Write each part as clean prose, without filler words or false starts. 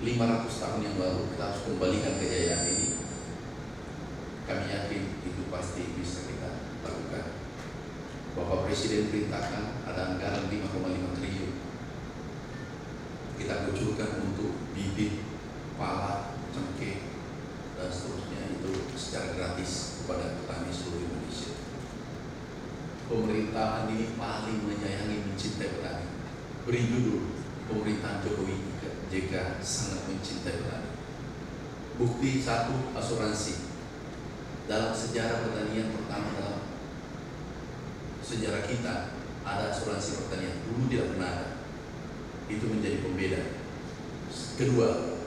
500 tahun yang lalu kita harus kembalikan kejayaan ini. Kami yakin itu pasti bisa kita lakukan. Bapak Presiden perintahkan ada anggaran 5,5 triliun kita kucurkan untuk bibit, pala, cengkeh, dan seterusnya itu secara gratis kepada petani seluruh Indonesia. Pemerintahan ini paling menyayangi, mencintai petani. Beri judul, pemerintahan Jokowi JK sangat mencintai petani. Bukti satu, asuransi. Dalam sejarah pertanian pertama dalam sejarah kita ada asuransi pertanian. Dulu tidak pernah ada. Itu menjadi pembeda. Kedua,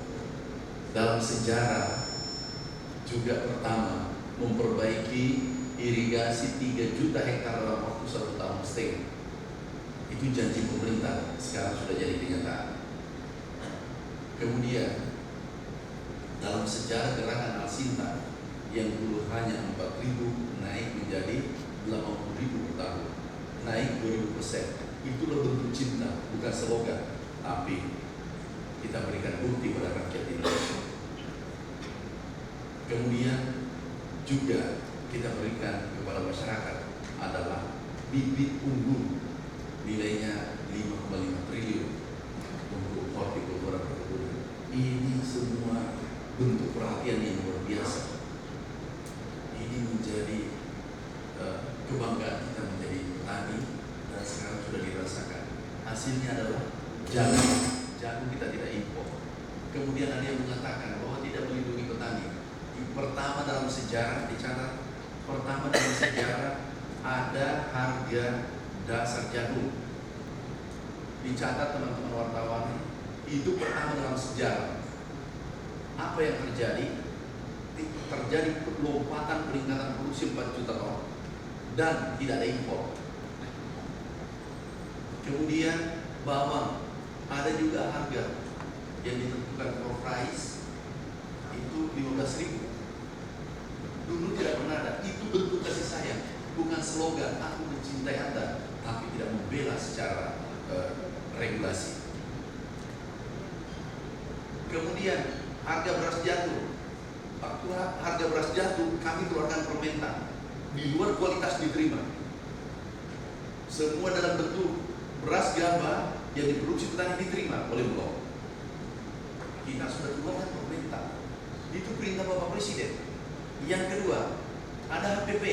dalam sejarah juga pertama memperbaiki irigasi 3 juta hektar dalam waktu 1 tahun setengah. Itu janji pemerintah, sekarang sudah jadi kenyataan. Kemudian dalam sejarah gerakan Al-Sinta yang dulu hanya 4.000 naik menjadi 80.000 per tahun, naik 2000%. Itulah bentuk cinta, bukan slogan, tapi kita berikan bukti pada rakyat Indonesia. Kemudian juga kita berikan kepada masyarakat adalah bibit unggul nilainya 5,5 triliun untuk hortikultura perkebunan. Ini semua bentuk perhatian yang luar biasa. Ini menjadi kebanggaan kita menjadi petani dan sekarang sudah dirasakan. Hasilnya adalah jagung kita tidak impor. Kemudian ada yang mengatakan bahwa tidak melindungi petani. Pertama dalam sejarah dicatat, pertama dalam sejarah ada harga dasar jagung. Dicatat teman-teman wartawan, itu pertama dalam sejarah. Apa yang terjadi? Terjadi lompatan peningkatan produksi 4 juta ton dan tidak ada impor. Kemudian bawang, ada juga harga yang ditentukan for price itu 15.000. Dulu tidak pernah ada. Itu bentuk kasih sayang, bukan slogan aku mencintai Anda, tapi tidak membela secara regulasi. Kemudian harga beras jatuh. Waktu harga beras jatuh, kami keluarkan permentan di luar kualitas diterima. Semua dalam bentuk beras gabah yang diproduksi petani diterima oleh Bulog. Kita sudah keluarkan permentan. Itu perintah Bapak Presiden. Yang kedua, ada HPP.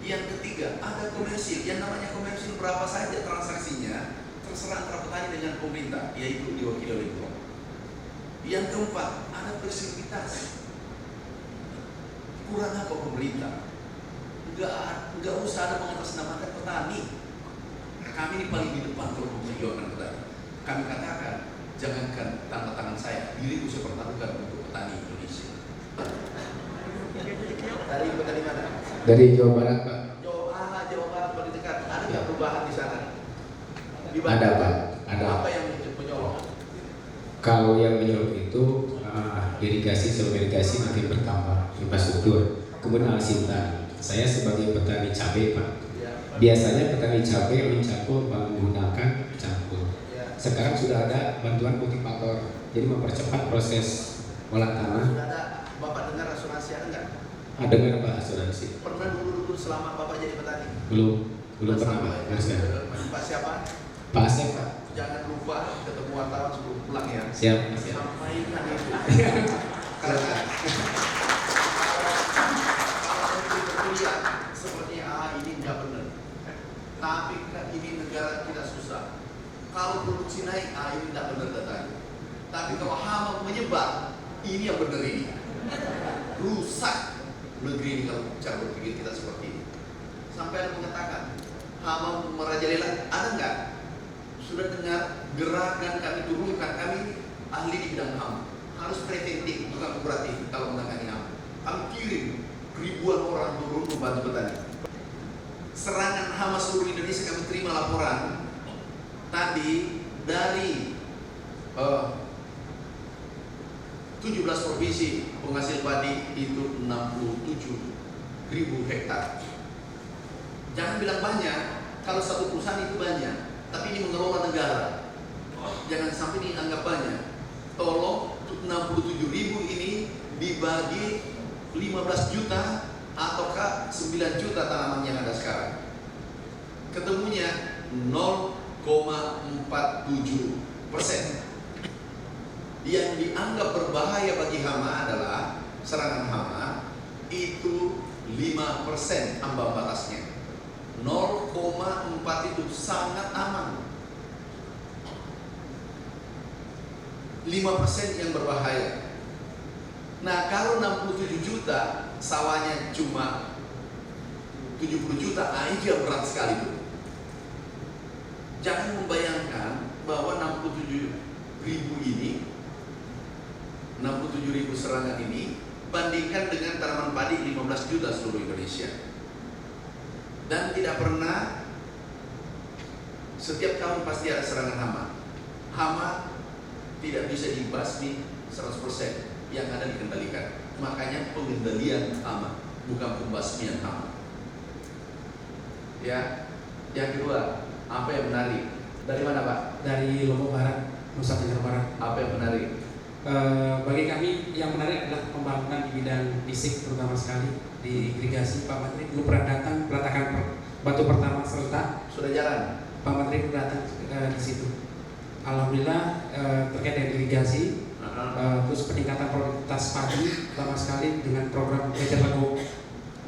Yang ketiga, ada komersil. Yang namanya komersil berapa saja transaksinya, terserah antara petani dengan pemerintah, yaitu diwakili oleh Bulog. Yang keempat, ada fleksibilitas. Kurang apa pemerintah? Enggak usah ada mengatasnamakan petani. Kami ini paling di depan kalau memperjuangkan petani. Kami katakan, jangankan tanda tangan saya, diriku saya pertaruhkan untuk petani Indonesia. Dari petani mana? Dari Jawa Barat, Pak. Jawa Barat paling dekat. Ada nggak perubahan di sana? Ada, Pak. Ada. Apa yang menyolok? Kalau yang menyolok itu irigasi, sebelum irigasi makin bertambah infrastruktur. Kemudian Al-Sinta. Saya sebagai petani cabai, Pak. Biasanya petani cabai mencampur menggunakan campur. Sekarang sudah ada bantuan kultivator, jadi mempercepat proses olah tanah. Sudah ada. Bapak dengar asuransi ada nggak? Dengar, Pak, asuransi. Pernah dulu selama Bapak jadi petani? Belum pernah, Pak. Pak siapa? Pak Asep, Pak. Jangan lupa ketemu wartawan sebelum pulang ya. Siap. Sampaikan itu. Karena lihat sepertinya ini nggak benar. Tapi ini negara kita susah. Kalau produksi naik, ini nggak benar datanya. Tapi kalau hama menyebar, ini yang benar ini. Rusak negeri ini kalau cara berpikir kita seperti ini. Sampai ada mengatakan hama merajalela, ada nggak? Sudah dengar gerakan kami turunkan, kami ahli di bidang hama. Harus preventif, bukan kuratif kalau menangani hama. Kami kirim ribuan orang turun membantu petani. Serangan hama seluruh Indonesia kami terima laporan tadi dari 17 provinsi penghasil padi itu 67.000 hektar. Jangan bilang banyak, kalau satu perusahaan itu banyak, tapi ini mengelola negara. Jangan sampai dianggap banyak. Tolong 67.000 ini dibagi 15 juta ataukah 9 juta tanaman yang ada sekarang? Ketemunya 0,47%. Yang dianggap berbahaya bagi hama adalah serangan hama itu 5% ambang batasnya. 0,4 itu sangat aman. 5% yang berbahaya. Nah, kalau 67 juta, sawahnya cuma 70 juta, itu yang berat sekali tuh. Jangan membayangkan bahwa 67.000 ini, 67.000 serangan ini, bandingkan dengan tanaman padi 15 juta seluruh Indonesia. Dan tidak pernah, setiap tahun pasti ada serangan hama. Hama tidak bisa dibasmi 100%, yang ada dikendalikan. Makanya pengendalian hama, bukan pembasmian hama. Ya, yang kedua, apa yang menarik? Dari mana, Pak? Dari Lombok Barat, Nusa Tenggara Barat. Apa yang menarik? Bagi kami yang menarik adalah pembangunan di bidang fisik, terutama sekali di irigasi. Pak Menteri dulu pernah datang peletakan batu pertama serta. Sudah jalan? Pak Menteri pernah datang di situ. Alhamdulillah terkait dengan irigasi, terus peningkatan produktivitas padi, terutama sekali dengan program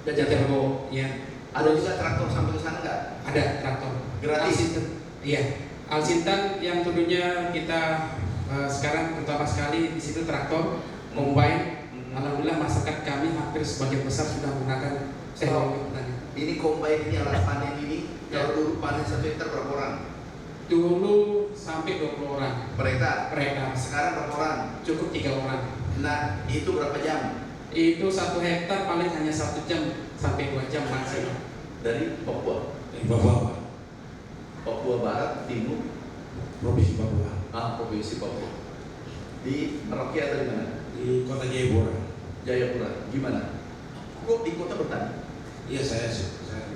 Jajalego, ya. Ada juga traktor sampai ke sana nggak? Ada traktor Gratis? Alsintan, iya. Alsintan yang tentunya kita sekarang terutama sekali di situ traktor, combine. Alhamdulillah masyarakat kami hampir sebagian besar sudah menggunakan teknologi pertanian. Ini combine ini alat panen ini, kalau dulu panen 1 hektar berapa orang? Dulu sampai 20 orang Per hektar? mereka, Sekarang berapa orang? cukup 3 orang. Nah, itu berapa jam? Itu 1 hektar paling hanya 1 jam sampai 2 jam maksimal. Dari Papua? Dari Papua, Papua Barat, Timur, Provinsi Papua, Provinsi Papua. Di Merauke atau di mana? di Kota Jayapura. Jayapura. Gimana? Kok di kota bertani? Iya, saya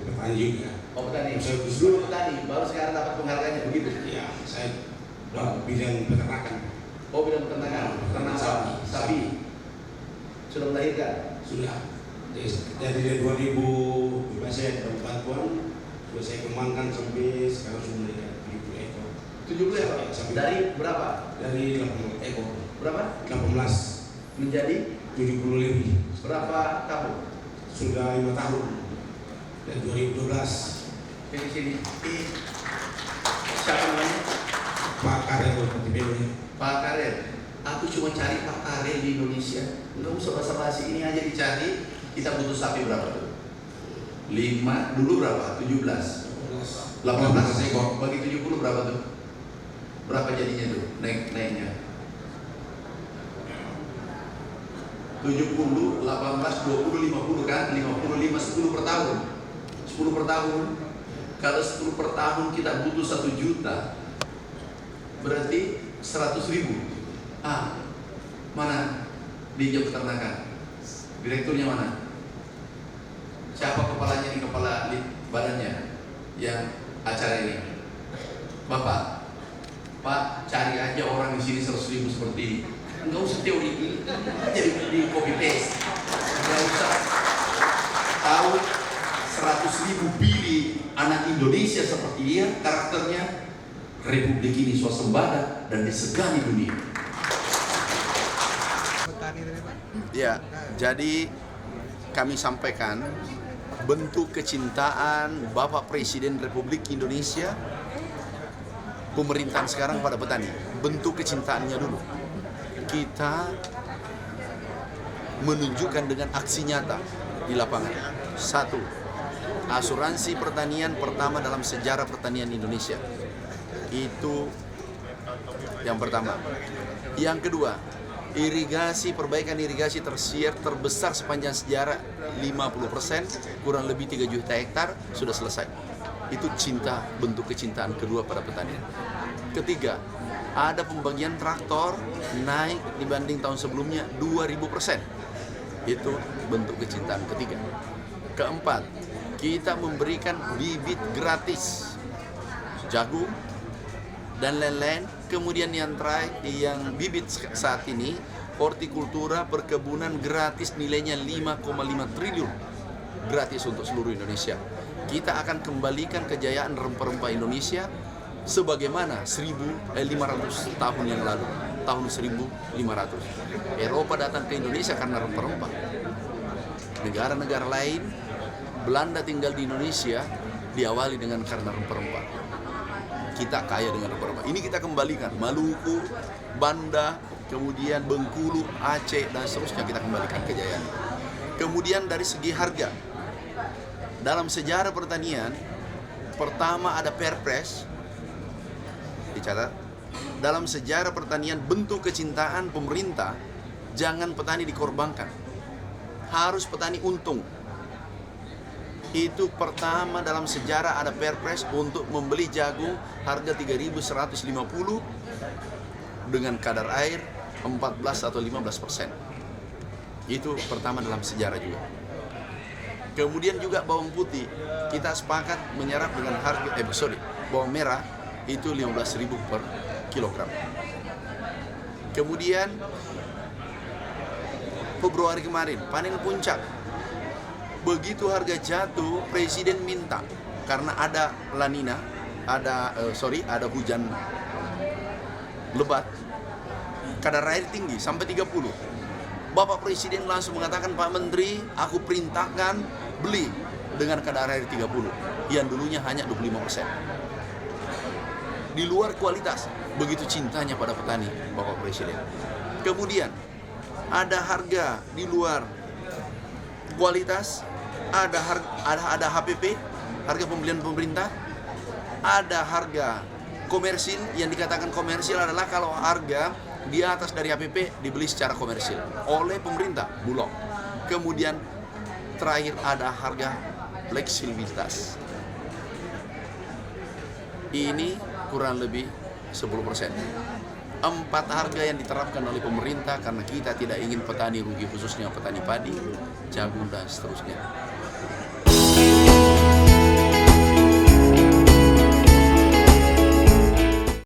petani juga. Oh, petani. Saya Dulu petani, baru sekarang dapat penghargaannya begitu. Iya, saya bidang peternakan. Oh, bidang peternakan, ternak sapi. Sudah melahirkan? Sudah. Jadi dari 2000 saya dapat bantuan, sudah saya kembangkan sampai sekarang sudah meningkat 70 ekor. 70 ya, Pak? Dari berapa? Dari 80 ekor. Berapa? 18 Menjadi 70 lebih. berapa tahun? Sudah 5 tahun. Dari 2012. Sini. Siapa namanya? Pak Karel PTPW. Pak Karel. Aku cuma cari Pak Karel di Indonesia. Nggak usah basa-basi, ini aja dicari. Kita butuh sapi berapa tuh? 5, dulu berapa? 17. 18 ekor. Bagi 70 berapa tuh? Berapa jadinya tuh? Naiknya. 70, 18, 20, 50 kan? 55, 10 per tahun. 10 per tahun. Kalau 10 per tahun kita butuh 1 juta, berarti 100.000. Mana di jam peternakan? Direkturnya mana? Siapa kepalanya di kepala badannya yang acara ini? Bapak, Pak, cari aja orang di sini 100.000 seperti ini. Enggak usah teori ini, jadi di copy paste. Enggak usah tahu 100.000 pilih anak Indonesia seperti dia, karakternya. Republik ini swasembada dan disegani dunia. Ya, jadi kami sampaikan bentuk kecintaan Bapak Presiden Republik Indonesia, pemerintahan sekarang pada petani. Bentuk kecintaannya dulu. Kita menunjukkan dengan aksi nyata di lapangan. 1. Asuransi pertanian pertama dalam sejarah pertanian Indonesia. Itu yang pertama. Yang kedua, perbaikan irigasi tersier terbesar sepanjang sejarah, 50%, kurang lebih 3 juta hektar sudah selesai. Itu bentuk kecintaan kedua pada petani. Ketiga, ada pembagian traktor naik dibanding tahun sebelumnya 2000%. Itu bentuk kecintaan ketiga. Keempat, kita memberikan bibit gratis jagung dan lain-lain Kemudian yang terakhir, yang bibit saat ini, hortikultura perkebunan gratis nilainya 5,5 triliun. Gratis untuk seluruh Indonesia. Kita akan kembalikan kejayaan rempah-rempah Indonesia sebagaimana 500 tahun yang lalu. Tahun 1500. Eropa datang ke Indonesia karena rempah-rempah. Negara-negara lain, Belanda tinggal di Indonesia diawali dengan karena rempah-rempah. Kita kaya dengan rempah-rempah. Ini kita kembalikan. Maluku, Banda, kemudian Bengkulu, Aceh, dan seterusnya kita kembalikan kejayaan. Kemudian dari segi harga. Dalam sejarah pertanian, pertama ada Perpres. Dicatat. Dalam sejarah pertanian, bentuk kecintaan pemerintah, jangan petani dikorbankan. Harus petani untung. Itu pertama dalam sejarah ada Perpres untuk membeli jagung harga 3.150 dengan kadar air 14 atau 15%. Itu pertama dalam sejarah juga. Kemudian juga bawang putih, kita sepakat menyerap dengan harga, bawang merah itu 15.000 per kilogram. Kemudian Februari kemarin, panen puncak. Begitu harga jatuh, Presiden minta karena ada La Nina, ada hujan lebat, kadar air tinggi sampai 30. Bapak Presiden langsung mengatakan, Pak Menteri, aku perintahkan beli dengan kadar air 30, yang dulunya hanya 25%. Di luar kualitas, begitu cintanya pada petani Bapak Presiden. Kemudian ada harga di luar kualitas. Ada HPP, harga pembelian pemerintah, ada harga komersil. Yang dikatakan komersil adalah kalau harga di atas dari HPP dibeli secara komersil oleh pemerintah, Bulog. Kemudian terakhir ada harga fleksibilitas. Ini kurang lebih 10%. 4 harga yang diterapkan oleh pemerintah karena kita tidak ingin petani rugi, khususnya petani padi, jagung, dan seterusnya.